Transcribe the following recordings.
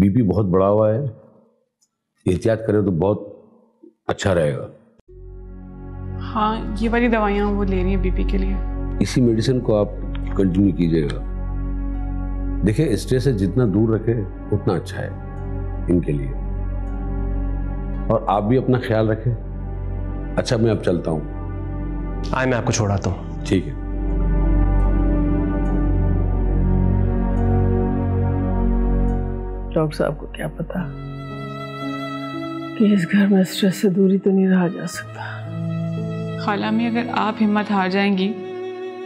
BP बहुत बढ़ा हुआ है, एहतियात करें तो बहुत अच्छा रहेगा। हाँ, ये वाली दवाइयाँ वो ले रही है बीपी के लिए। इसी मेडिसिन को आप कंटिन्यू कीजिएगा। देखिए, स्ट्रेस से जितना दूर रखे उतना अच्छा है इनके लिए। और आप भी अपना ख्याल रखें। अच्छा, मैं अब चलता हूँ। आए, मैं आपको छोड़ाता हूँ। ठीक है। डॉक्टर साहब को क्या पता कि इस घर में स्ट्रेस से दूरी तो नहीं रहा जा सकता। खाला में अगर आप हिम्मत हार जाएंगी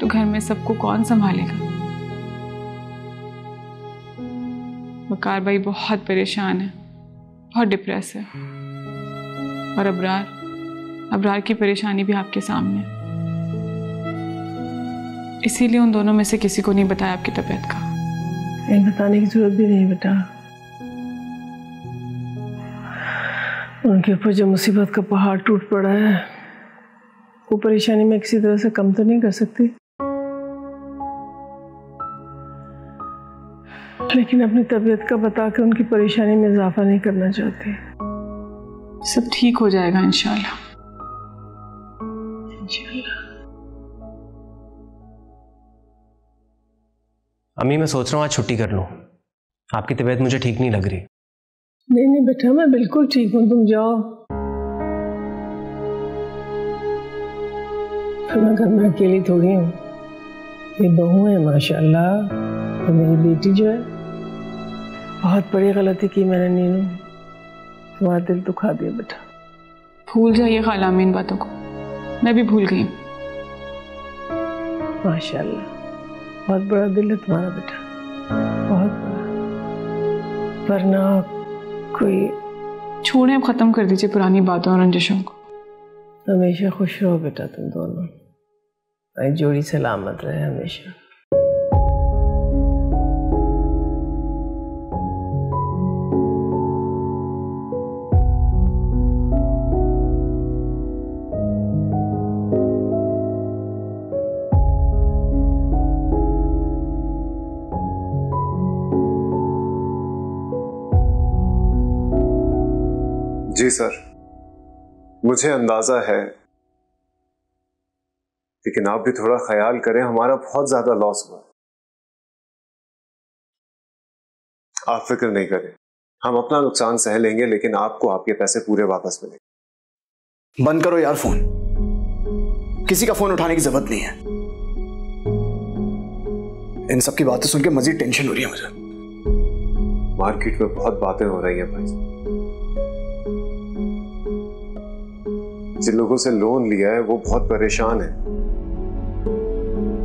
तो घर में सबको कौन संभालेगा? वकार भाई बहुत परेशान है, बहुत डिप्रेस है। और अबरार की परेशानी भी आपके सामने है। इसीलिए उन दोनों में से किसी को नहीं बताया आपकी तबीयत का। नहीं, बताने की जरूरत भी नहीं बेटा। उनके ऊपर जो मुसीबत का पहाड़ टूट पड़ा है, वो परेशानी में किसी तरह से कम तो नहीं कर सकती, लेकिन अपनी तबीयत का बता के उनकी परेशानी में इजाफा नहीं करना चाहती। सब ठीक हो जाएगा इंशाल्लाह। इंशाल्लाह। अम्मी, मैं सोच रहा हूँ आज छुट्टी कर लूँ। आपकी तबीयत मुझे ठीक नहीं लग रही। नहीं नहीं बेटा, मैं बिल्कुल ठीक हूँ, तुम जाओ। मैं घर में अकेली थोड़ी हूँ, ये बहू है माशाल्लाह। तो मेरी बेटी जो है, बहुत बड़ी गलती की मैंने नीनू, तुम्हारा दिल दुखा दिया बेटा। भूल जाइए खाला में इन बातों को, मैं भी भूल गई। माशाल्लाह, बहुत बड़ा दिल है तुम्हारा बेटा, बहुत बड़ा। वरना कोई छोड़ें, अब खत्म कर दीजिए पुरानी बातों और रंजिशों को। हमेशा खुश रहो बेटा तुम दोनों, भाई जोड़ी सलामत रहे हमेशा। जी सर, मुझे अंदाजा है, लेकिन आप भी थोड़ा ख्याल करें, हमारा बहुत ज्यादा लॉस हुआ है। आप फिक्र नहीं करें, हम अपना नुकसान सह लेंगे, लेकिन आपको आपके पैसे पूरे वापस मिलेंगे। बंद करो यार फोन, किसी का फोन उठाने की जरूरत नहीं है। इन सब की बातें सुन के मजीद टेंशन हो रही है मुझे। मार्केट में बहुत बातें हो रही हैं भाई। जिन लोगों से लोन लिया है वो बहुत परेशान है।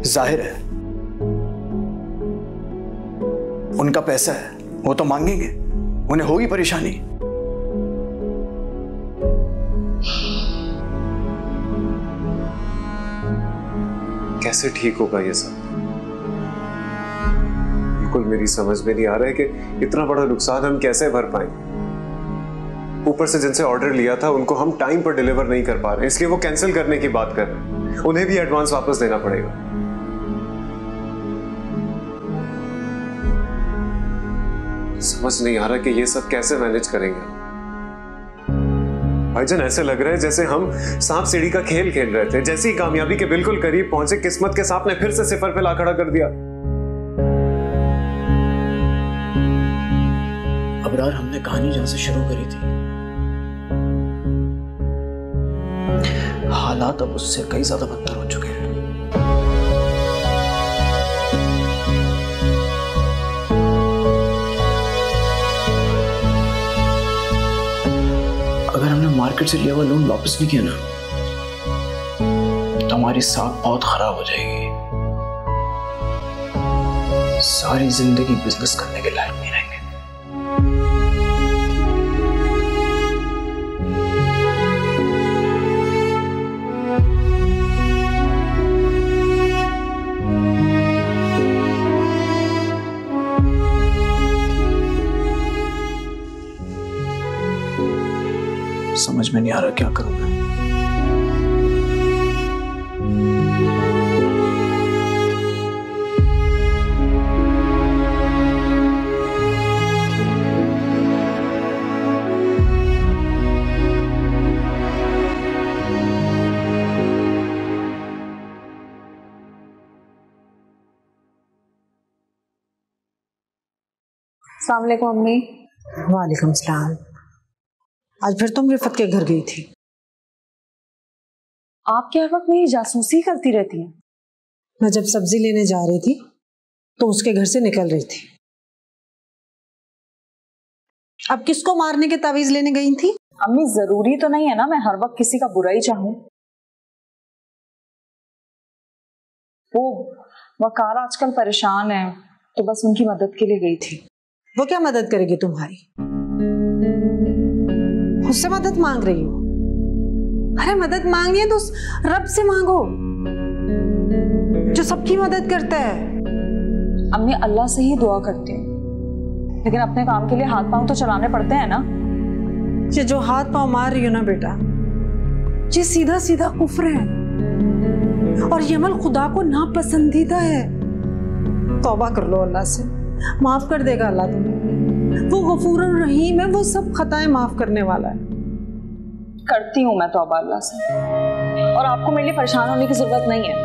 जाहिर है, उनका पैसा है, वो तो मांगेंगे, उन्हें होगी परेशानी। कैसे ठीक होगा ये सब? बिल्कुल मेरी समझ में नहीं आ रहा है कि इतना बड़ा नुकसान हम कैसे भर पाएंगे। ऊपर से जिनसे ऑर्डर लिया था उनको हम टाइम पर डिलीवर नहीं कर पा रहे, इसलिए वो कैंसिल करने की बात कर रहे हैं। उन्हें भी एडवांस वापस देना पड़ेगा। समझ नहीं आ रहा कि ये सब कैसे मैनेज करेंगे। भाईजान, ऐसे लग रहा है जैसे हम सांप सीढ़ी का खेल खेल रहे थे। जैसे ही कामयाबी के बिल्कुल करीब पहुंचे, किस्मत के सांप ने फिर से सिफर पे ला खड़ा कर दिया। अबरार, हमने कहानी जहां से शुरू करी थी, हालात अब उससे कई ज्यादा बदतर हो चुके हैं। अगर हमने मार्केट से लिया हुआ लोन वापस नहीं किया ना, तो हमारी साख बहुत खराब हो जाएगी। सारी जिंदगी बिजनेस करने के लायक नहीं रहेंगे। समझ में नहीं आ रहा क्या करूं मैं। अस्सलाम वालेकुम अम्मी। वालेकुम सलाम। आज फिर तुम रिफत के घर गई थी? आप क्या हर वक्त मेरी जासूसी करती रहती हैं? मैं जब सब्जी लेने जा रही थी तो उसके घर से निकल रही थी। अब किसको मारने के तावीज लेने गई थी? अम्मी जरूरी तो नहीं है ना मैं हर वक्त किसी का बुरा ही चाहूं। वो वकार आजकल परेशान है तो बस उनकी मदद के लिए गई थी। वो क्या मदद करेगी तुम्हारी? उससे मदद मांग रही हो? अरे मदद मांगनी है तो उस रब से मांगो जो सबकी मदद करता है। अम्मी अल्लाह से ही दुआ करती हूँ, लेकिन अपने काम के लिए हाथ पांव तो चलाने पड़ते हैं ना। ये जो हाथ पांव मार रही हो ना बेटा, ये सीधा सीधा कुफ्र है और ये अमल खुदा को नापसंदीदा है। तौबा कर लो अल्लाह से, माफ कर देगा अल्लाह तुम्हें। वो गफूर रहीम है, वो सब खताएं माफ करने वाला है। करती हूँ मैं तौबा अल्लाह से, और आपको मेरे लिए परेशान होने की जरूरत नहीं है।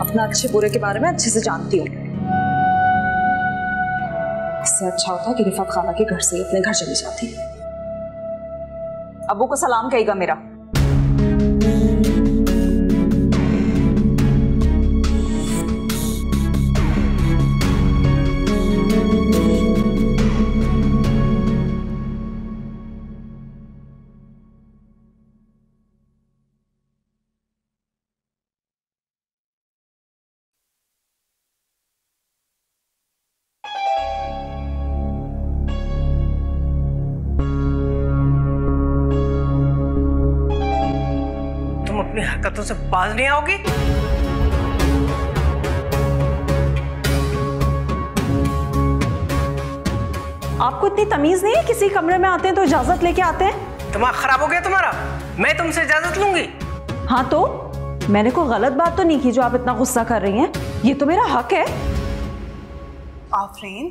अपना अच्छे बुरे के बारे में अच्छे से जानती हूँ। इससे अच्छा होता कि रिफत खाला के घर से अपने घर चली जाती। अब्बू को सलाम कहेगा मेरा। अपनी हरकतों से बाज नहीं आओगी? आपको इतनी तमीज नहीं है? किसी कमरे में आते हैं तो इजाजत लेके आते हैं। दिमाग खराब हो गया तुम्हारा? मैं तुमसे इजाजत लूंगी? हाँ तो मैंने कोई गलत बात तो नहीं की जो आप इतना गुस्सा कर रही हैं? ये तो मेरा हक है। आफरीन,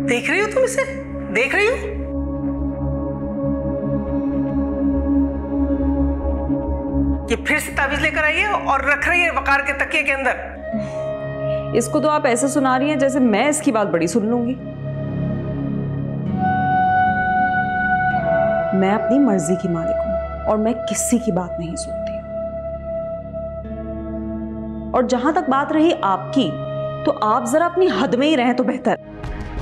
देख रही हो तुम इसे? देख रही हो? ये फिर से तावीज लेकर आई है और रख रही है वकार के तकिए के अंदर। इसको तो आप ऐसे सुना रही हैं जैसे मैं इसकी बात बड़ी सुन लूंगी। मैं अपनी मर्जी की मालिक हूं और मैं किसी की बात नहीं सुनती। और जहां तक बात रही आपकी, तो आप जरा अपनी हद में ही रहें तो बेहतर।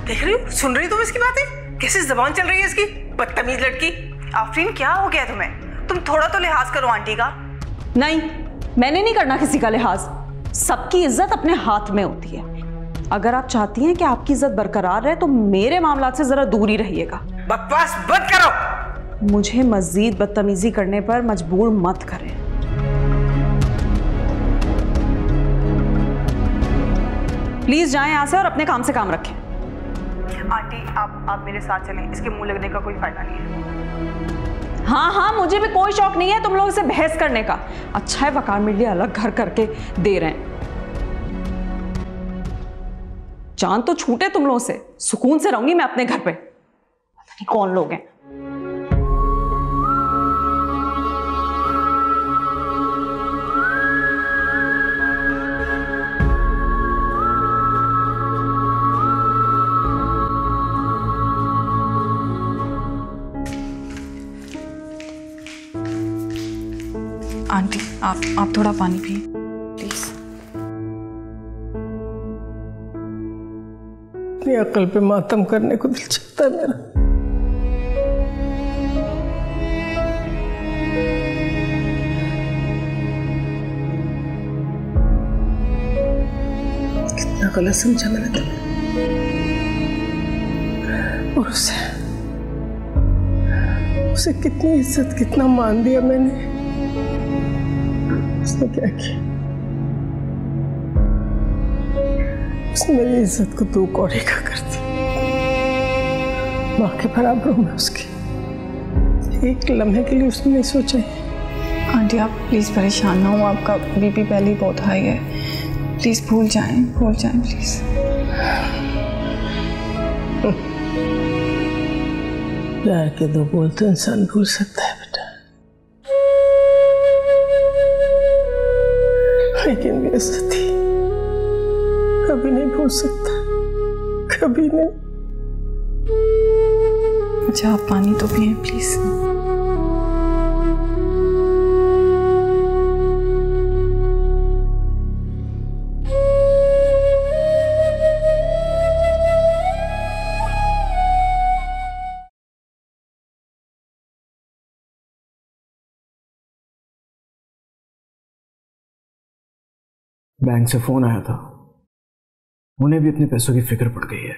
देख रही हो, सुन रही हो तुम इसकी बातें? कैसी जबान चल रही है इसकी, बदतमीज लड़की। आफरीन, क्या हो गया तुम्हें? तुम थोड़ा तो लिहाज करो आंटी का। नहीं, मैंने नहीं करना किसी का लिहाज। सबकी इज्जत अपने हाथ में होती है। अगर आप चाहती हैं कि आपकी इज्जत बरकरार रहे तो मेरे मामलात से जरा दूर ही रहिएगा। बकवास बंद करो। मुझे मजीद बदतमीजी करने पर मजबूर मत करें। प्लीज जाएं यहाँ से और अपने काम से काम रखें। आंटी, आप मेरे साथ चलें, इसके मुंह लगने का कोई फायदा नहीं है। हाँ, मुझे भी कोई शौक नहीं है तुम लोगों से बहस करने का। अच्छा है वकार मेरे लिए अलग घर करके दे रहे हैं। जान तो छूटे तुम लोगों से, सुकून से रहूंगी मैं अपने घर पे। पता नहीं कौन लोग हैं। आंटी, आप थोड़ा पानी पिए प्लीज। अपनी अकल पे मातम करने को दिल चाहता है मेरा। कितना गलत समझा मैंने तुम्हें, और उसे कितनी इज्जत, कितना मान दिया मैंने। उसने क्या किया? उसने मेरी इज्जत को दो कौड़े का कर दिया। माँ के बराबर हूँ मैं उसकी। एक लम्हे के लिए उसने नहीं सोचा। आंटी आप प्लीज परेशान ना हो, आपका बीपी पहले ही बहुत हाई है। प्लीज भूल जाएं प्लीज। प्यार के दो बोल तो इंसान भूल सकता है बेटा, लेकिन बेइज्जती कभी नहीं भूल सकता, कभी नहीं। अच्छा आप पानी तो पिए प्लीज। बैंक से फोन आया था, उन्हें भी अपने पैसों की फिक्र पड़ गई है।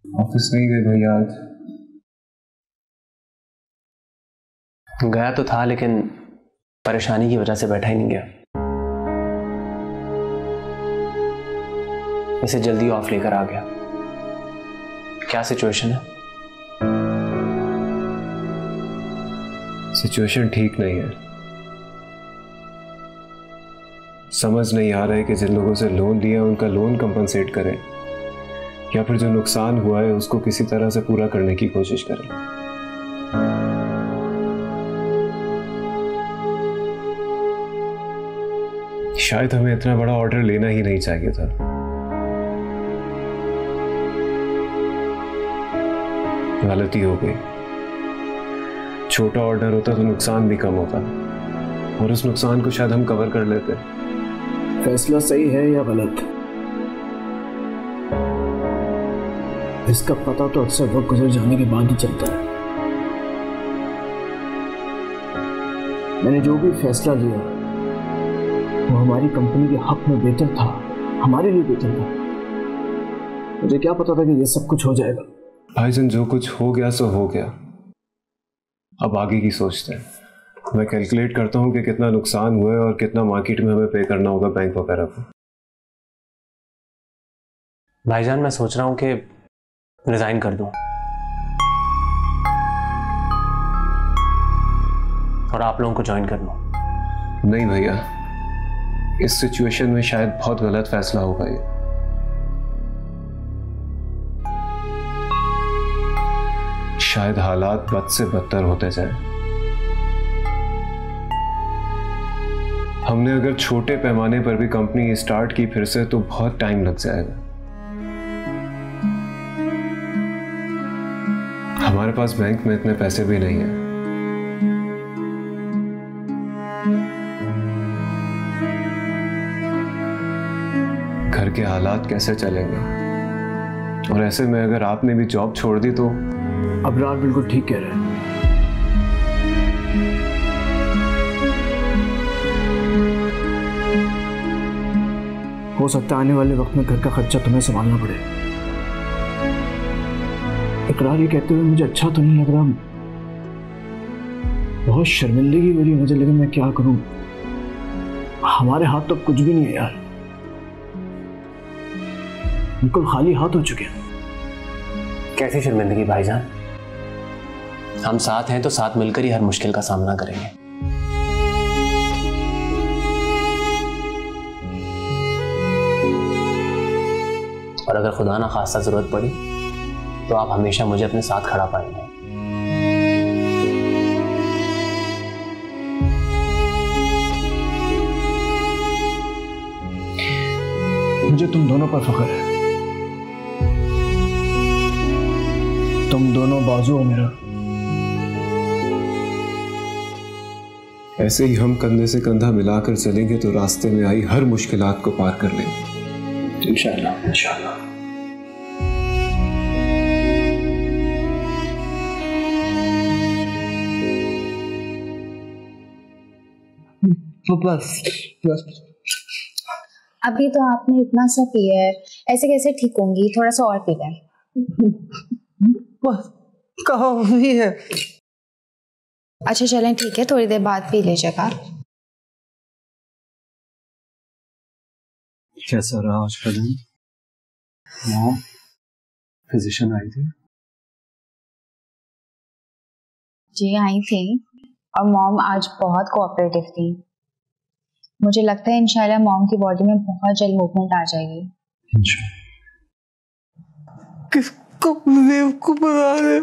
ऑफिस नहीं गए भैया आज? गया तो था लेकिन परेशानी की वजह से बैठा ही नहीं गया। इसे जल्दी ऑफ लेकर आ गया। क्या सिचुएशन है? सिचुएशन ठीक नहीं है। समझ नहीं आ रहा है कि जिन लोगों से लोन लिया उनका लोन कंपनसेट करें या फिर जो नुकसान हुआ है उसको किसी तरह से पूरा करने की कोशिश करें। शायद हमें इतना बड़ा ऑर्डर लेना ही नहीं चाहिए था। गलती हो गई। छोटा ऑर्डर होता तो नुकसान भी कम होता और उस नुकसान को शायद हम कवर कर लेते। फैसला सही है या गलत, इसका पता तो अक्सर वक्त गुजर जाने के बाद ही चलता है। मैंने जो भी फैसला लिया वो हमारी कंपनी के हक में बेहतर था, हमारे लिए बेहतर था। मुझे क्या पता था कि ये सब कुछ हो जाएगा। भाईजान जो कुछ हो गया सो हो गया, अब आगे की सोचते हैं। मैं कैलकुलेट करता हूँ कि कितना नुकसान हुआ है और कितना मार्केट में हमें पे करना होगा बैंक वगैरह को। भाईजान मैं सोच रहा हूँ कि रिजाइन कर दूं और आप लोगों को ज्वाइन कर लूं। नहीं भैया, इस सिचुएशन में शायद बहुत गलत फैसला होगा ये। शायद हालात बद से बदतर होते जाए। हमने अगर छोटे पैमाने पर भी कंपनी स्टार्ट की फिर से तो बहुत टाइम लग जाएगा। हमारे पास बैंक में इतने पैसे भी नहीं है। घर के हालात कैसे चलेंगे? और ऐसे में अगर आपने भी जॉब छोड़ दी तो। अबरार बिल्कुल ठीक कह रहे हैं। हो सकता है आने वाले वक्त में घर का खर्चा तुम्हें संभालना पड़े। इकरार ये कहते हुए मुझे अच्छा तो नहीं लग रहा, बहुत शर्मिंदगी हो रही है मुझे, लेकिन मैं क्या करूं? हमारे हाथ तो कुछ भी नहीं है यार, बिल्कुल खाली हाथ हो चुके हैं। कैसी शर्मिंदगी भाईजान? हम साथ हैं तो साथ मिलकर ही हर मुश्किल का सामना करेंगे। और अगर खुदा ना खास्ता जरूरत पड़ी तो आप हमेशा मुझे अपने साथ खड़ा पाएंगे। मुझे तुम दोनों पर फख्र है। तुम दोनों बाजू हो मेरा। ऐसे ही हम कंधे से कंधा मिलाकर चलेंगे तो रास्ते में आई हर मुश्किलात को पार कर लेंगे इंशाअल्लाह। इंशाअल्लाह। बस अभी तो आपने इतना सा पिया है, ऐसे कैसे ठीक होंगी? थोड़ा सा और पी लें। बस कहाँ हुई है? अच्छा चलें ठीक है, थोड़ी देर बाद पी लीजिएगा। कैसा रहा आज का दिन? मॉम फिजिशियन आई थी? जी आई थी और मॉम आज बहुत कोऑपरेटिव थी। मुझे लगता है इंशाल्लाह मॉम की बॉडी में बहुत जल्द मूवमेंट आ जाएगी। किसको बेवकूफ बना रहे?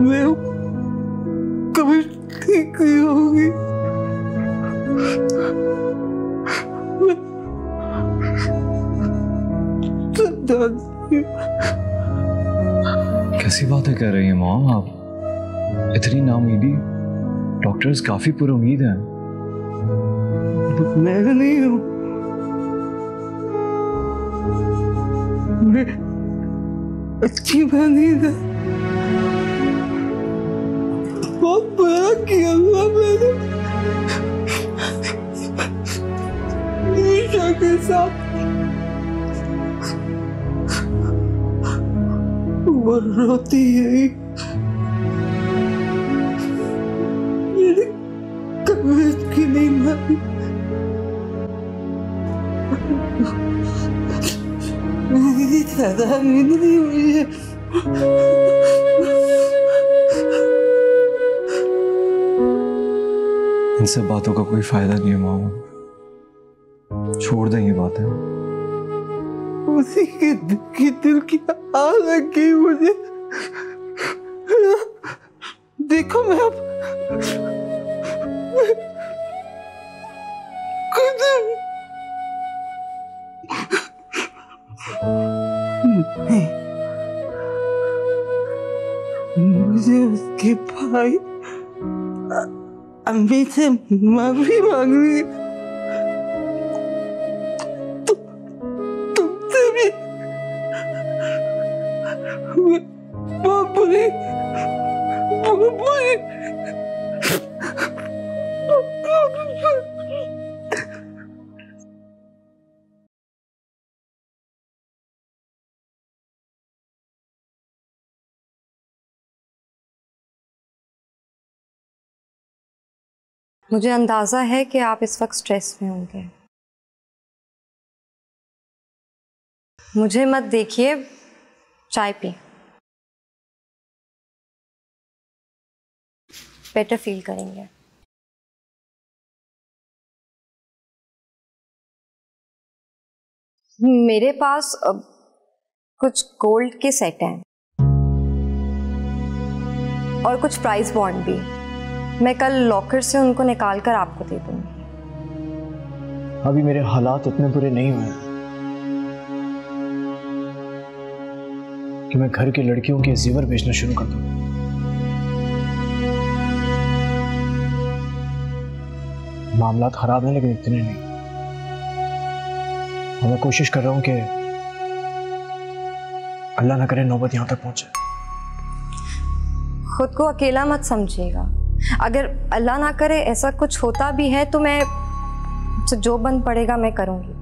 मैं कभी ठीक नहीं होगी। कैसी बातें कर रही हैं मॉम आप? इतनी नाउमीदी? डॉक्टर्स काफी पुरुमीद हैं। मैं नहीं हूँ, मैं अच्छी बनी है। बहुत बुरा किया मैंने निशा के साथ। वो रोती है, मेरी कभी की नींद आई। मेरी ज्यादा नींद नहीं हुई है। इन सब बातों का कोई फायदा नहीं है मामा, छोड़ दें ये बातें। उसी के दिल की आग लगी मुझे। देखो मैं अब मुझे उसके भाई अम्मी से माफी मांगनी है। तुमसे भी बहुत बुरी मुझे अंदाजा है कि आप इस वक्त स्ट्रेस में होंगे। मुझे मत देखिए, चाय पी, बेटर फील करेंगे। मेरे पास कुछ गोल्ड के सेट हैं और कुछ प्राइस बॉन्ड भी। मैं कल लॉकर से उनको निकाल कर आपको दे दूंगी। अभी मेरे हालात इतने बुरे नहीं हुए कि मैं घर की लड़कियों के जेवर बेचना शुरू कर दूं। मामलात खराब हैं लेकिन इतने नहीं। और मैं कोशिश कर रहा हूं कि अल्लाह ना करे नौबत यहां तक पहुंचे। खुद को अकेला मत समझिएगा। अगर अल्लाह ना करे ऐसा कुछ होता भी है तो मैं जो बन पड़ेगा मैं करूंगी।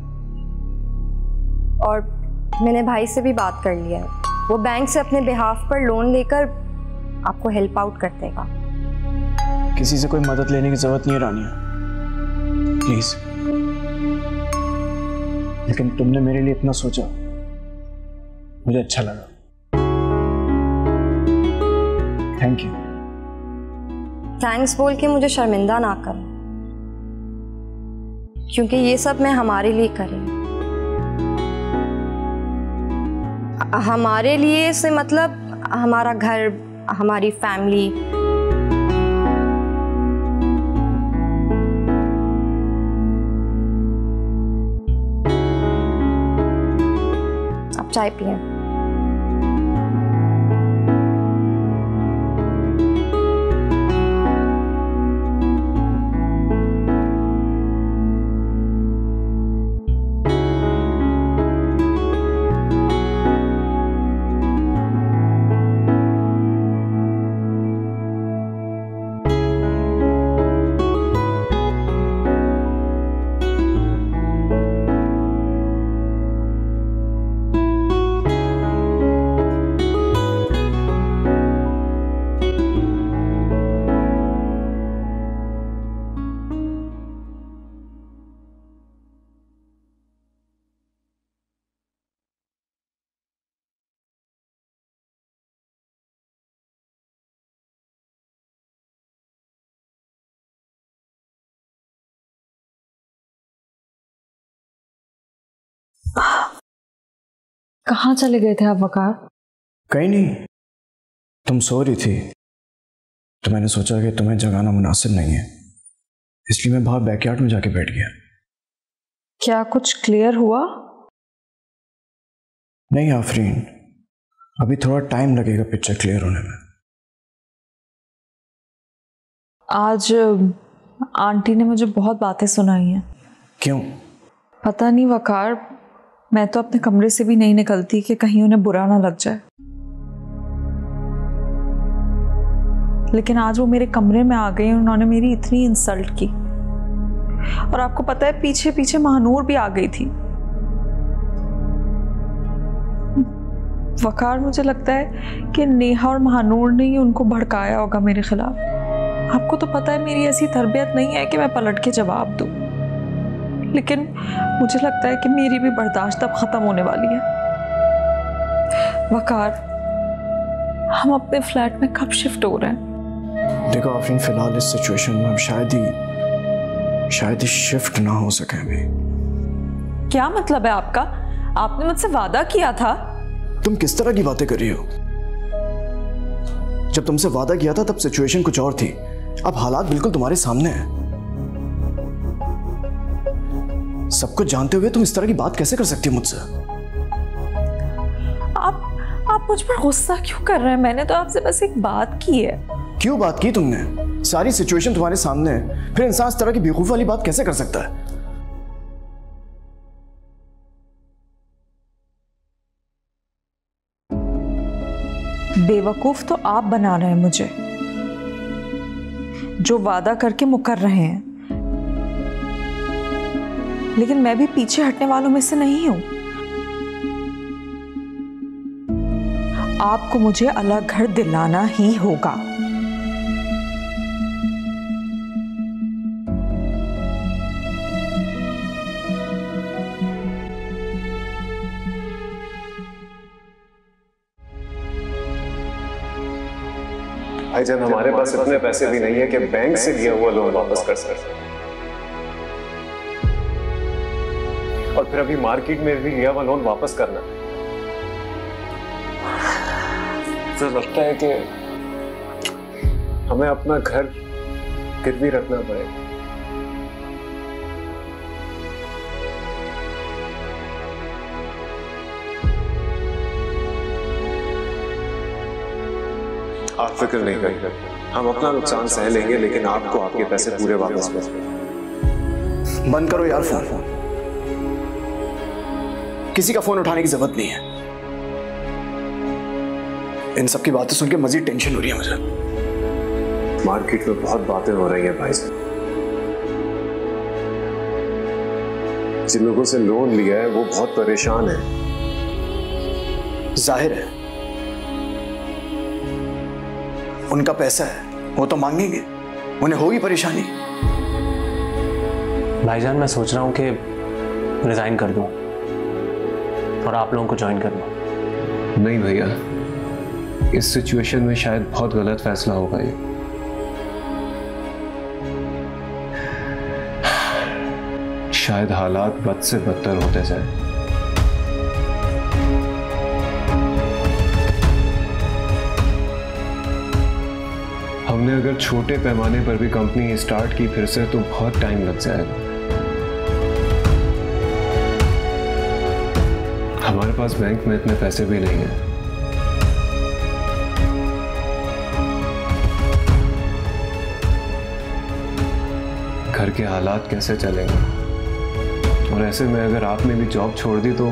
और मैंने भाई से भी बात कर लिया है, वो बैंक से अपने बिहाफ पर लोन लेकर आपको हेल्प आउट कर देगा। किसी से कोई मदद लेने की जरूरत नहीं है रानिया, प्लीज। लेकिन तुमने मेरे लिए इतना सोचा, मुझे अच्छा लगा। Thank you. थैंक्स बोल के मुझे शर्मिंदा ना करो, क्योंकि ये सब मैं हमारे लिए कर रही हूँ। हमारे लिए से मतलब हमारा घर, हमारी फैमिली। आप चाय पिए। कहाँ चले गए थे आप वकार? कहीं नहीं, तुम सो रही थी तो मैंने सोचा कि तुम्हें जगाना मुनासिब नहीं है, इसलिए मैं बाहर बैकयार्ड में जाके बैठ गया। क्या कुछ क्लियर हुआ? नहीं आफरीन, अभी थोड़ा टाइम लगेगा पिक्चर क्लियर होने में। आज आंटी ने मुझे बहुत बातें सुनाई हैं। क्यों? पता नहीं वकार, मैं तो अपने कमरे से भी नहीं निकलती कि कहीं उन्हें बुरा ना लग जाए, लेकिन आज वो मेरे कमरे में आ गई, उन्होंने मेरी इतनी इंसल्ट की। और आपको पता है पीछे पीछे महानूर भी आ गई थी। वकार, मुझे लगता है कि नेहा और महानूर ने ही उनको भड़काया होगा मेरे खिलाफ। आपको तो पता है मेरी ऐसी तरबियत नहीं है कि मैं पलट के जवाब दूं, लेकिन मुझे लगता है कि मेरी भी बर्दाश्त अब खत्म होने वाली है। वकार, हम अपने फ्लैट में कब शिफ्ट हो रहे हैं? देखो आफरीन, फिलहाल इस सिचुएशन में हम शायद ही शिफ्ट ना हो सके अभी। क्या मतलब है आपका? आपने मुझसे वादा किया था। तुम किस तरह की बातें कर रही हो? जब तुमसे वादा किया था तब सिचुएशन कुछ और थी, अब हालात बिल्कुल तुम्हारे सामने हैं। सब कुछ जानते हुए तुम इस तरह की बात कैसे कर सकती हो मुझसे? आप मुझ पर गुस्सा क्यों कर रहे हैं? मैंने तो आपसे बस एक बात की है। क्यों बात की तुमने? सारी सिचुएशन तुम्हारे सामने है, फिर इंसान इस तरह की बेवकूफ वाली बात कैसे कर सकता है? बेवकूफ तो आप बना रहे हैं मुझे, जो वादा करके मुकर रहे हैं, लेकिन मैं भी पीछे हटने वालों में से नहीं हूं। आपको मुझे अलग घर दिलाना ही होगा। भाईजान, हमारे पास इतने पैसे भी नहीं है कि बैंक से लिया हुआ लोन वापस कर सकें, और फिर अभी मार्केट में भी लिया हुआ लोन वापस करना। तो लगता है कि हमें अपना घर गिरवी रखना पड़ेगा। आप फिक्र नहीं करिए, हम अपना नुकसान सह लेंगे, लेकिन आपको आपके पैसे पूरे वापस मिलेंगे। बंद करो यार फोन, किसी का फोन उठाने की जरूरत नहीं है। इन सब की बातें सुन के मजीद टेंशन हो रही है मुझे। मार्केट में बहुत बातें हो रही है भाई साहब, जिन लोगों से लोन लिया है वो बहुत परेशान है। जाहिर है उनका पैसा है, वो तो मांगेंगे, उन्हें होगी परेशानी। भाईजान, मैं सोच रहा हूं कि रिजाइन कर दूं और आप लोगों को ज्वाइन कर लूं। नहीं भैया, इस सिचुएशन में शायद बहुत गलत फैसला होगा ये। शायद हालात बद से बदतर होते जाए। हमने अगर छोटे पैमाने पर भी कंपनी स्टार्ट की फिर से तो बहुत टाइम लग जाएगा। हमारे पास बैंक में इतने पैसे भी नहीं हैं। घर के हालात कैसे चलेंगे, और ऐसे में अगर आपने भी जॉब छोड़ दी तो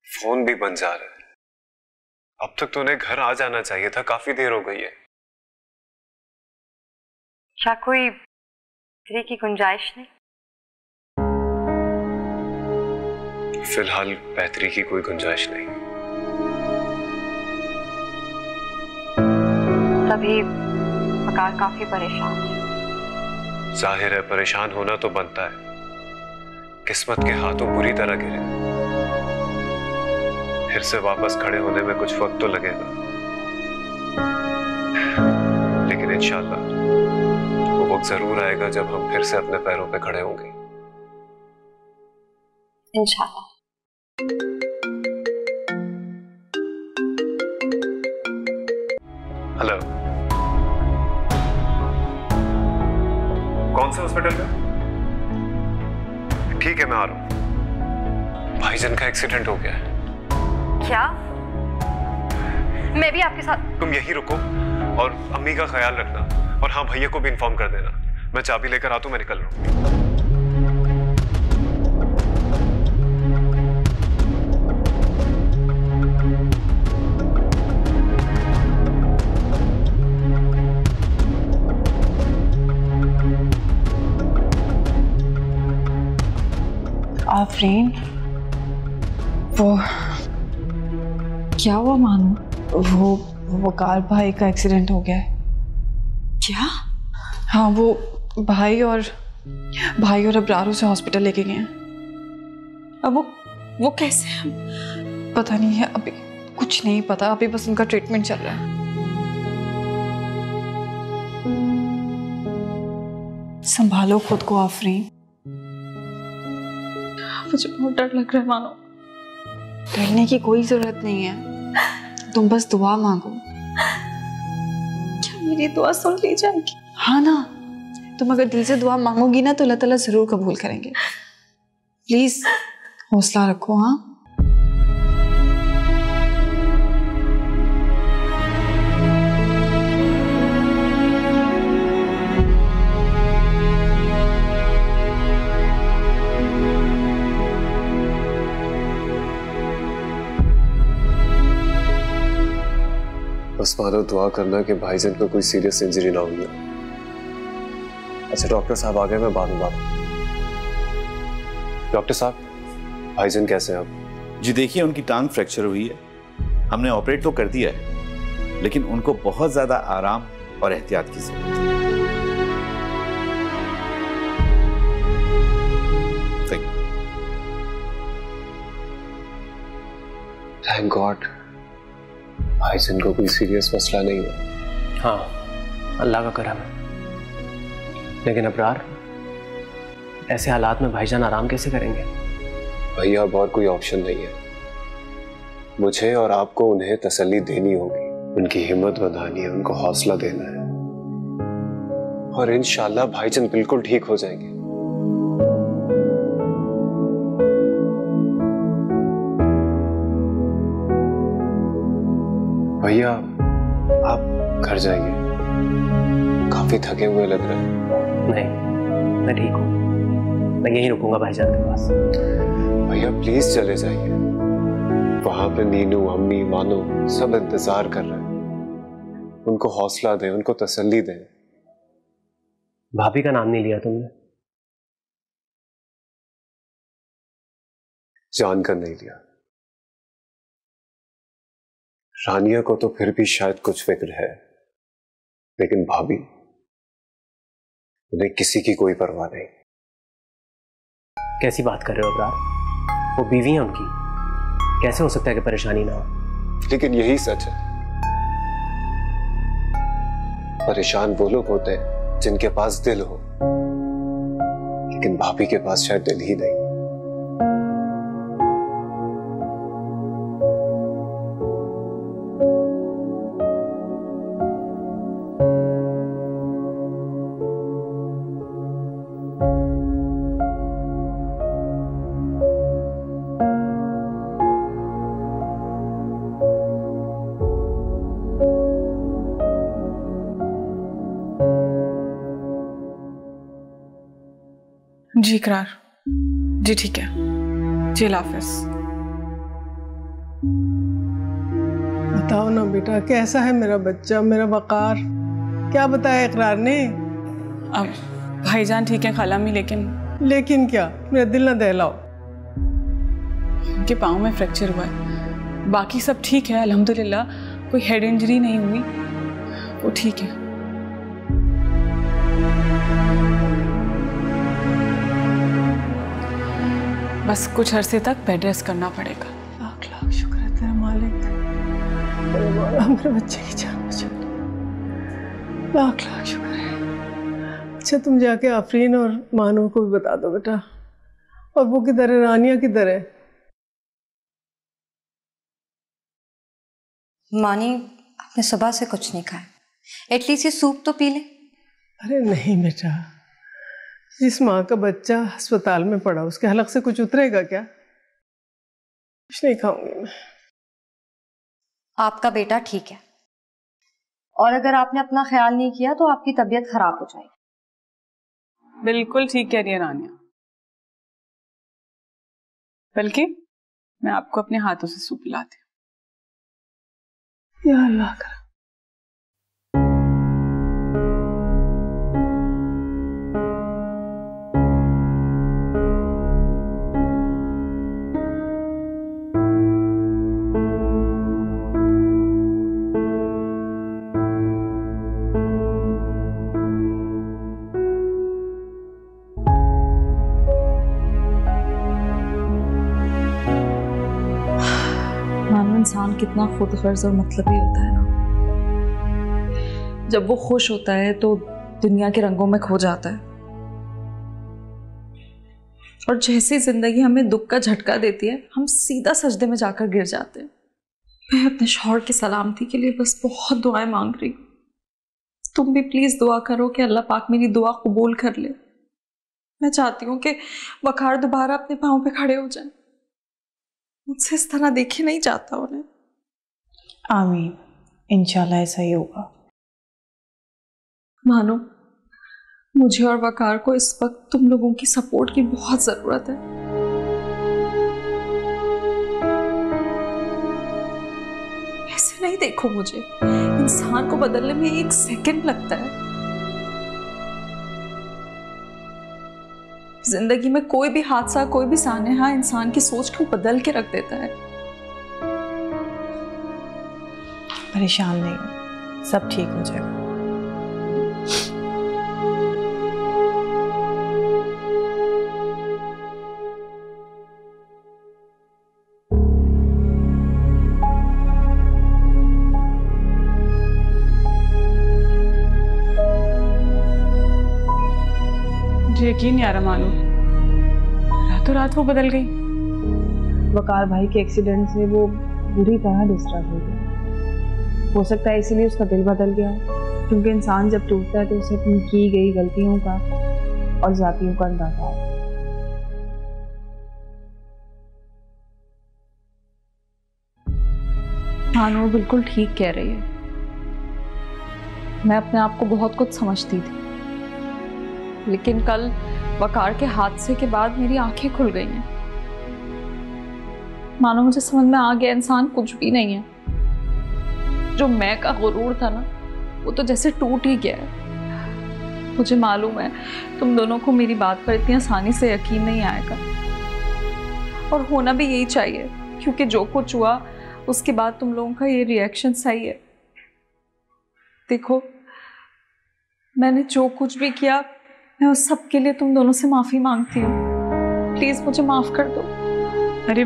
फोन भी बंद जा रहा है। अब तक तो उन्हें घर आ जाना चाहिए था, काफी देर हो गई है। क्या कोई फ्री की गुंजाइश नहीं? फिलहाल बेहतरी की कोई गुंजाइश नहीं। तभी वकार काफी परेशान है। जाहिर है परेशान होना तो बनता है, किस्मत के हाथों बुरी तरह गिरे। फिर से वापस खड़े होने में कुछ वक्त तो लगेगा। लेकिन इंशाल्लाह वो वक्त जरूर आएगा जब हम फिर से अपने पैरों पे खड़े होंगे। इंशाल्लाह। हेलो, कौन सा हॉस्पिटल का? ठीक है, मैं आ रहा हूँ। भाईजान का एक्सीडेंट हो गया है। क्या? मैं भी आपके साथ? तुम यहीं रुको और अम्मी का ख्याल रखना, और हाँ, भैया को भी इन्फॉर्म कर देना। मैं चाबी लेकर आता हूँ, मैं निकल रहा हूँ। आफरीन, वो क्या हुआ मानो? वो वकार भाई का एक्सीडेंट हो गया है। क्या? हाँ, वो भाई और अब्रार उसे हॉस्पिटल लेके गए हैं। अब वो कैसे हैं पता नहीं है, अभी कुछ नहीं पता, अभी बस उनका ट्रीटमेंट चल रहा है। संभालो खुद को आफरीन। मुझे बहुत डर लग रहा है मानो। डरने की कोई जरूरत नहीं है, तुम बस दुआ मांगो। क्या मेरी दुआ सुन ली जाएगी? हाँ ना, तुम अगर दिल से दुआ मांगोगी ना तो अल्लाह ताला जरूर कबूल करेंगे। प्लीज हौसला रखो। हाँ, बस मानो दुआ करना कि भाईजान को कोई सीरियस इंजरी ना हुई। अच्छा डॉक्टर साहब आ गए, मैं बाद में बात। डॉक्टर साहब, भाईजान कैसे हैं आप? जी देखिए, उनकी टांग फ्रैक्चर हुई है, हमने ऑपरेट तो कर दिया है, लेकिन उनको बहुत ज्यादा आराम और एहतियात की जरूरत है। थैंक गॉड, भाईजान को कोई सीरियस मसला नहीं हुआ। हाँ, अल्लाह का करम है। लेकिन अब्रार, ऐसे हालात में भाईजान आराम कैसे करेंगे? भैया अब और कोई ऑप्शन नहीं है। मुझे और आपको उन्हें तसल्ली देनी होगी, उनकी हिम्मत बढ़ानी है, उनको हौसला देना है, और इंशाल्लाह भाईजान बिल्कुल ठीक हो जाएंगे। भैया आप घर जाइए, काफी थके हुए लग रहे हैं। नहीं, मैं ठीक हूँ, मैं यहीं रुकूंगा भाईजान के पास। भैया प्लीज चले जाइए, वहां पे नीनू, अम्मी, मानो सब इंतजार कर रहे हैं। उनको हौसला दें, उनको तसल्ली दें। भाभी का नाम नहीं लिया तुमने? जानकर नहीं लिया। रानिया को तो फिर भी शायद कुछ फिक्र है, लेकिन भाभी, उन्हें किसी की कोई परवाह नहीं। कैसी बात कर रहे हो अब्रार? वो बीवी है उनकी, कैसे हो सकता है कि परेशानी ना हो? लेकिन यही सच है। परेशान वो लोग होते हैं जिनके पास दिल हो, लेकिन भाभी के पास शायद दिल ही नहीं। जी इकरार, जी ठीक है, जी हाफिज। बताओ ना बेटा, कैसा है मेरा बच्चा, मेरा वकार? क्या बताया इकरार ने? अब भाईजान ठीक है खालामी, लेकिन क्या? मेरा दिल ना दहलाओ। उनके पाँव में फ्रैक्चर हुआ है, बाकी सब ठीक है अल्हम्दुलिल्लाह, कोई हेड इंजरी नहीं हुई, वो ठीक है। बस कुछ अरसे तक बेड रेस्ट करना पड़ेगा। लाख लाख शुक्र है तेरा मालिक, मेरे बच्चे की जान बचा। लाख लाख शुक्र है। अच्छा तुम जाके आफरीन और मानो को भी बता दो बेटा। और वो किधर है, रानिया किधर है? मानी आपने सुबह से कुछ नहीं खाया, एटलीस्ट ये सूप तो पी ले। अरे नहीं बेटा, जिस माँ का बच्चा अस्पताल में पड़ा उसके हलक से कुछ उतरेगा क्या? कुछ नहीं खाऊंगी मैं। आपका बेटा ठीक है, और अगर आपने अपना ख्याल नहीं किया तो आपकी तबीयत खराब हो जाएगी। बिल्कुल ठीक कह रही है रानिया, बल्कि मैं आपको अपने हाथों से सूप पिलाती हूँ। या अल्लाह का। इंसान कितना खुद गर्ज और मतलबी होता है ना। जब वो खुश होता है तो दुनिया के रंगों में खो जाता है, और जैसे जिंदगी हमें दुख का झटका देती है हम सीधा सजदे में जाकर गिर जाते हैं। मैं अपने शौहर की सलामती के लिए बस बहुत दुआएं मांग रही हूँ। तुम भी प्लीज दुआ करो कि अल्लाह पाक मेरी दुआ कबूल कर ले। मैं चाहती हूँ कि वकार दोबारा अपने पाँव पे खड़े हो जाए। मुझसे इस तरह देखे नहीं जाता उन्हें। आमीन, इंशाल्लाह ऐसा ही होगा। मानो मुझे और वकार को इस वक्त तुम लोगों की सपोर्ट की बहुत जरूरत है। ऐसे नहीं देखो मुझे, इंसान को बदलने में 1 सेकंड लगता है। जिंदगी में कोई भी हादसा, कोई भी सानेहा इंसान की सोच को बदल के रख देता है। परेशान नहीं हो, सब ठीक हो जाएगा। मुझे यकीन नहीं आ रहा मानो, रातों रात वो बदल गई। वकार भाई के एक्सीडेंट से वो बुरी तरह डिस्टर्ब हो गई। हो सकता है इसीलिए उसका दिल बदल गया, क्योंकि इंसान जब टूटता है तो उसे अपनी की गई गलतियों का और जातियों का अंदाजा है। मानो बिल्कुल ठीक कह रही है। मैं अपने आप को बहुत कुछ समझती थी, लेकिन कल वकार के हादसे के बाद मेरी आंखें खुल गई हैं। मानो मुझे समझ में आ गया इंसान कुछ भी नहीं है। जो मैं का गुरूर था ना, वो तो जैसे टूट ही गया है। मुझे मालूम है तुम दोनों को मेरी बात पर इतनी आसानी से यकीन नहीं आएगा, और होना भी यही चाहिए, क्योंकि जो कुछ हुआ उसके बाद तुम लोगों का ये रिएक्शन सही है। देखो, मैंने जो कुछ भी किया मैं उस सब के लिए तुम दोनों से माफी मांगती हूँ। प्लीज मुझे माफ कर दो। अरे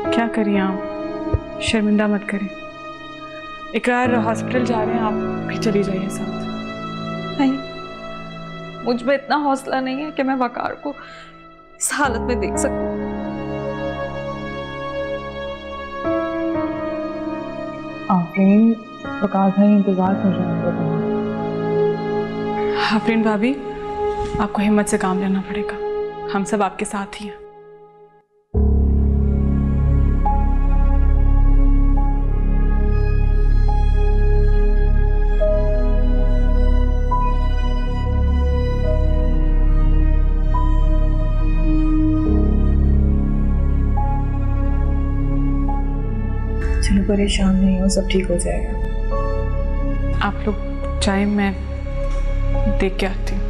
क्या करिए आप, शर्मिंदा मत करें। इकरार हॉस्पिटल जा रहे हैं, आप भी चली जाइए साथ। नहीं, मुझ में इतना हौसला नहीं है कि मैं वकार को इस हालत में देख सकूं। आफरीन, वकार भाई इंतजार कर रहे हैं। आफरीन भाभी, आपको हिम्मत से काम लेना पड़ेगा, हम सब आपके साथ ही हैं। चलो परेशान नहीं हो, सब ठीक हो जाएगा। आप लोग चाहे, मैं देख के आती हूँ।